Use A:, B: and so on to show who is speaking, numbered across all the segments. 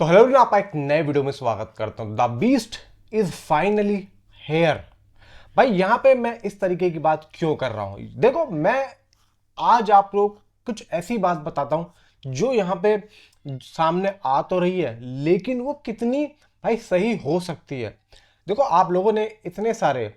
A: तो हेलो ना, आप एक नए वीडियो में स्वागत करता हूं। The beast is finally here. भाई यहां पे मैं इस तरीके की बात क्यों कर रहा हूं? देखो, मैं आज आप लोग कुछ ऐसी बात बताता हूं जो यहां पे सामने आ तो रही है, लेकिन वो कितनी भाई सही हो सकती है। देखो, आप लोगों ने इतने सारे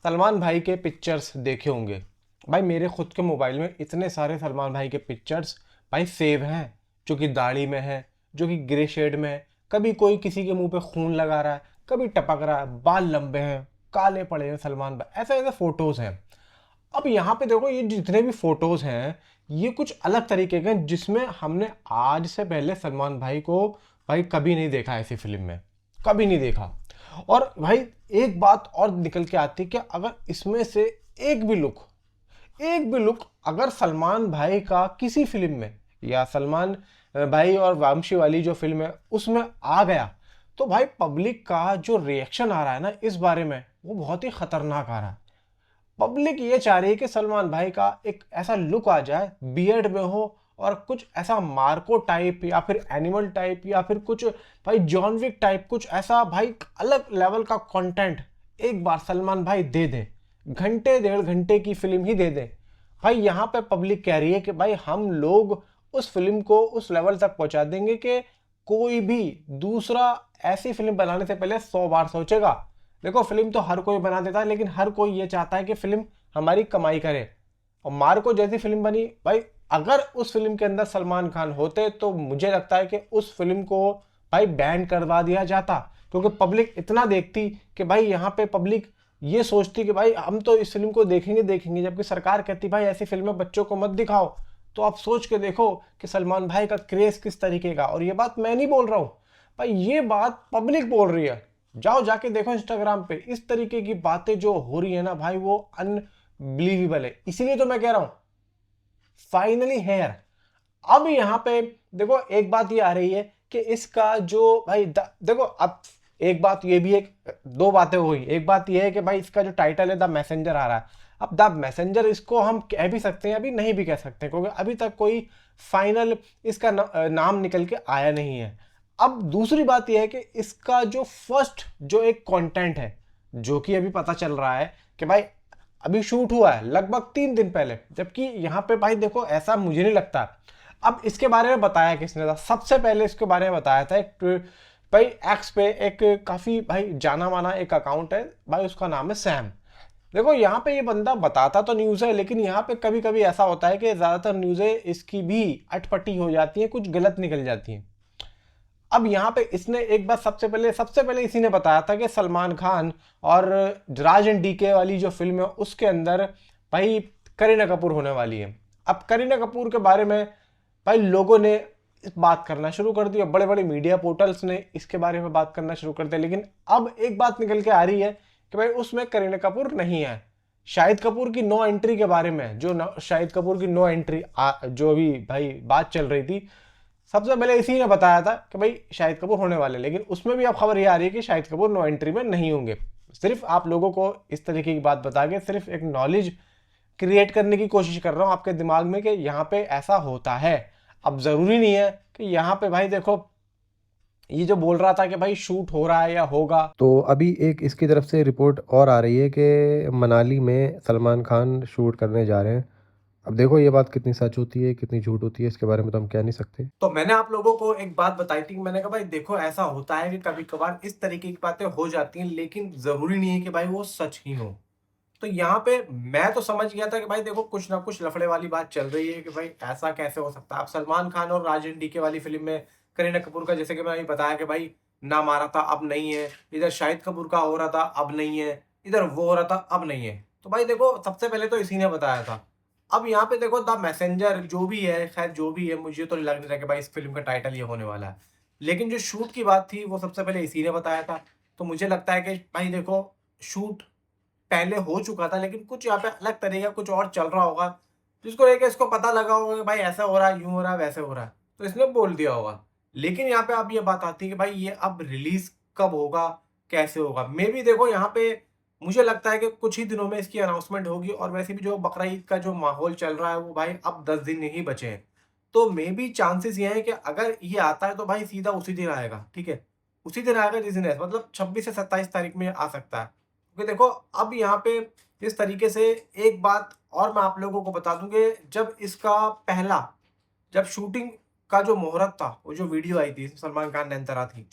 A: सलमान भाई के पिक्चर्स देखे होंगे। भाई मेरे खुद के मोबाइल में इतने सारे सलमान भाई के पिक्चर्स भाई सेव हैं, जो कि दाढ़ी में है, जो कि ग्रे शेड में है। कभी कोई किसी के मुंह पे खून लगा रहा है, कभी टपक रहा है, बाल लंबे हैं, काले पड़े हैं सलमान भाई, ऐसे ऐसे फोटोज हैं। अब यहाँ पे देखो, ये जितने भी फोटोज हैं ये कुछ अलग तरीके के हैं, जिसमें हमने आज से पहले सलमान भाई को भाई कभी नहीं देखा ऐसी फिल्म में, कभी नहीं देखा। और भाई एक बात और निकल के आती है कि अगर इसमें से एक भी लुक अगर सलमान भाई का किसी फिल्म में, या सलमान भाई और वामशी वाली जो फिल्म है उसमें आ गया, तो भाई पब्लिक का जो रिएक्शन आ रहा है ना इस बारे में, वो बहुत ही खतरनाक आ रहा है। पब्लिक ये चाह रही है कि सलमान भाई का एक ऐसा लुक आ जाए, बियर्ड में हो, और कुछ ऐसा मार्को टाइप या फिर एनिमल टाइप या फिर कुछ भाई जॉन विक टाइप, कुछ ऐसा भाई अलग लेवल का कंटेंट एक बार सलमान भाई दे दे। घंटे 1.5 घंटे की फिल्म ही दे दे। भाई यहाँ पे पब्लिक कह रही है कि भाई हम लोग उस फिल्म को उस लेवल तक पहुंचा देंगे कि कोई भी दूसरा ऐसी फिल्म बनाने से पहले 100 बार सोचेगा। देखो, फिल्म तो हर कोई बना देता है, लेकिन हर कोई ये चाहता है कि फिल्म हमारी कमाई करे। और मार्को जैसी फिल्म बनी भाई, अगर उस फिल्म के अंदर सलमान खान होते तो मुझे लगता है कि उस फिल्म को भाई बैन करवा दिया जाता, क्योंकि पब्लिक इतना देखती कि भाई यहाँ पे पब्लिक ये सोचती कि भाई हम तो इस फिल्म को देखेंगे देखेंगे, जबकि सरकार कहती भाई ऐसी फिल्में बच्चों को मत दिखाओ। तो आप सोच के देखो कि सलमान भाई का क्रेज किस तरीके का। और ये बात मैं नहीं बोल रहा हूँ भाई, ये बात पब्लिक बोल रही है। जाओ जाके देखो इंस्टाग्राम पे, इस तरीके की बातें जो हो रही है ना भाई, वो अनबिलीवेबल है। इसीलिए तो मैं कह रहा हूं फाइनली हेयर। अब यहाँ पे देखो, एक बात ये आ रही है कि इसका जो भाई देखो, अब एक बात ये भी है, दो बातें हो गई। एक बात ये है कि भाई इसका जो टाइटल है द मैसेंजर आ रहा है। अब द मैसेंजर इसको हम कह भी सकते हैं, अभी नहीं भी कह सकते, क्योंकि अभी तक कोई फाइनल इसका नाम निकल के आया नहीं है। अब दूसरी बात यह है कि इसका जो फर्स्ट जो एक कंटेंट है, जो कि अभी पता चल रहा है कि भाई अभी शूट हुआ है लगभग 3 दिन पहले, जबकि यहाँ पे भाई देखो ऐसा मुझे नहीं लगता। अब इसके बारे में बताया किसने था? सबसे पहले इसके बारे में बताया था एक भाई एक्स पे एक काफी भाई जाना माना एक अकाउंट है भाई, उसका नाम है सैम। देखो, यहाँ पे ये बंदा बताता तो न्यूज़ है, लेकिन यहाँ पे कभी कभी ऐसा होता है कि ज्यादातर न्यूज़ें इसकी भी अटपटी हो जाती हैं, कुछ गलत निकल जाती हैं। अब यहाँ पे इसने एक बार सबसे पहले इसी ने बताया था कि सलमान खान और राज एंड डीके वाली जो फिल्म है उसके अंदर भाई करीना कपूर होने वाली है। अब करीना कपूर के बारे में भाई लोगों ने इस बात करना शुरू कर दी, बड़े बड़े मीडिया पोर्टल्स ने इसके बारे में बात करना शुरू कर दिया। लेकिन अब एक बात निकल के आ रही है कि भाई उसमें करीना कपूर नहीं है। शाहिद कपूर की नो एंट्री के बारे में, शाहिद कपूर की नो एंट्री जो भी भाई बात चल रही थी, सबसे पहले इसी ने बताया था कि भाई शाहिद कपूर होने वाले, लेकिन उसमें भी अब खबर ये आ रही है कि शाहिद कपूर नो एंट्री में नहीं होंगे। सिर्फ आप लोगों को इस तरीके की बात बता के सिर्फ एक नॉलेज क्रिएट करने की कोशिश कर रहा हूं आपके दिमाग में कि यहाँ पे ऐसा होता है। अब जरूरी नहीं है कि यहाँ पे भाई देखो, ये जो बोल रहा था कि भाई शूट हो रहा है या होगा।
B: तो अभी एक इसकी तरफ से रिपोर्ट और आ रही है कि मनाली में सलमान खान शूट करने जा रहे हैं। अब देखो ये बात कितनी सच होती है कितनी झूठ होती है इसके बारे में तो हम कह नहीं सकते।
A: तो मैंने आप लोगों को एक बात बताई थी, मैंने कहा भाई देखो ऐसा होता है कि कभी कभार इस तरीके की बातें हो जाती हैं, लेकिन जरूरी नहीं है कि भाई वो सच ही हो। तो यहाँ पे मैं तो समझ गया था कि भाई देखो कुछ ना कुछ लफड़े वाली बात चल रही है कि भाई ऐसा कैसे हो सकता है। अब सलमान खान और राजन डीके वाली फिल्म में करीना कपूर का, जैसे कि मैंने अभी बताया कि भाई नाम आ रहा था अब नहीं है, इधर शाहिद कपूर का हो रहा था अब नहीं है, इधर वो हो रहा था अब नहीं है। तो भाई देखो सबसे पहले तो इसी ने बताया था। अब यहाँ पे देखो द मैसेंजर जो भी है, खैर जो भी है, मुझे तो नहीं लग नहीं रहा कि भाई इस फिल्म का टाइटल ये होने वाला है। लेकिन जो शूट की बात थी वो सबसे पहले इसी ने बताया था। तो मुझे लगता है कि भाई देखो, शूट पहले हो चुका था, लेकिन कुछ यहाँ पे अलग तरीका कुछ और चल रहा होगा, जिसको लेके इसको पता लगा होगा कि भाई ऐसा हो रहा है, यूं हो रहा है, वैसे हो रहा है, तो इसने बोल दिया होगा। लेकिन यहाँ पे अब ये बात आती है कि भाई ये अब रिलीज कब होगा, कैसे होगा। मे भी देखो यहाँ पे मुझे लगता है कि कुछ ही दिनों में इसकी अनाउंसमेंट होगी, और वैसे भी जो बकरा ईद का जो माहौल चल रहा है वो भाई अब 10 दिन ही बचे हैं। तो मे बी चांसेस ये हैं कि अगर ये आता है तो भाई सीधा उसी दिन आएगा, ठीक है? उसी दिन आएगा जिस दिन मतलब 26 से 27 तारीख में आ सकता है। क्योंकि देखो अब यहाँ पे इस तरीके से एक बात और मैं आप लोगों को बता दूँ कि जब शूटिंग का जो मुहूर्त था, वो जो वीडियो आई थी सलमान खान नयनतारा थी,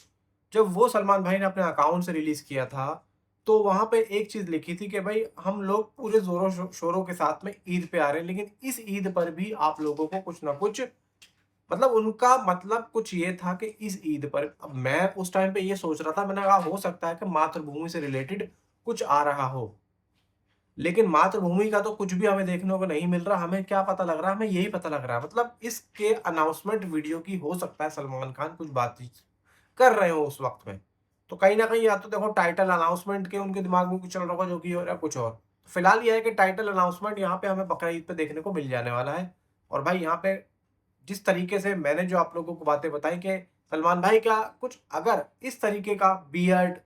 A: जब वो सलमान भाई ने अपने अकाउंट से रिलीज़ किया था, तो वहाँ पे एक चीज़ लिखी थी कि भई हम लोग पूरे ज़ोरों शोरों के साथ में ईद पे आ रहे हैं, लेकिन इस ईद पर भी आप लोगों को कुछ न कुछ मतलब उनका मतलब कुछ ये था कि इस ईद पर अब मैं उस टाइम पे ये सोच रहा था, मैंने कहा हो सकता है कि मातृभूमि से रिलेटेड कुछ आ रहा हो। लेकिन मातृभूमि का तो कुछ भी हमें देखने को नहीं मिल रहा, हमें क्या पता लग रहा है, हमें यही पता लग रहा है मतलब इसके अनाउंसमेंट वीडियो की हो सकता है सलमान खान कुछ बातचीत कर रहे हो उस वक़्त में। तो कहीं न कहीं या तो देखो टाइटल अनाउंसमेंट के उनके दिमाग में कुछ चल रहा होगा जो कि हो रहा है कुछ और। फिलहाल ये है कि टाइटल अनाउंसमेंट यहाँ पे हमें बकरा ईद पे देखने को मिल जाने वाला है। और भाई यहाँ पे जिस तरीके से मैंने जो आप लोगों को बातें बताई कि सलमान भाई का कुछ अगर इस तरीके का बियर्ड,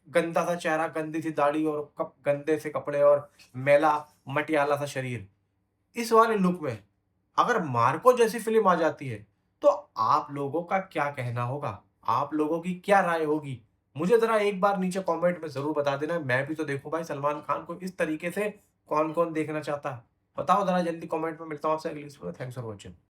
A: गंदा सा चेहरा, गंदी सी दाढ़ी और गंदे से कपड़े और मैला मटियाला सा शरीर, इस वाले लुक में अगर मार्को जैसी फ़िल्म आ जाती है, तो आप लोगों का क्या कहना होगा? आप लोगों की क्या राय होगी? मुझे ज़रा एक बार नीचे कमेंट में ज़रूर बता देना, मैं भी तो देखूँ भाई सलमान खान को इस तरीके से कौन-कौन देखना चाहता है? बताओ ज़रा जल्दी कमेंट में, मिलता हूँ आपसे अगली वीडियो में। Thanks for watching.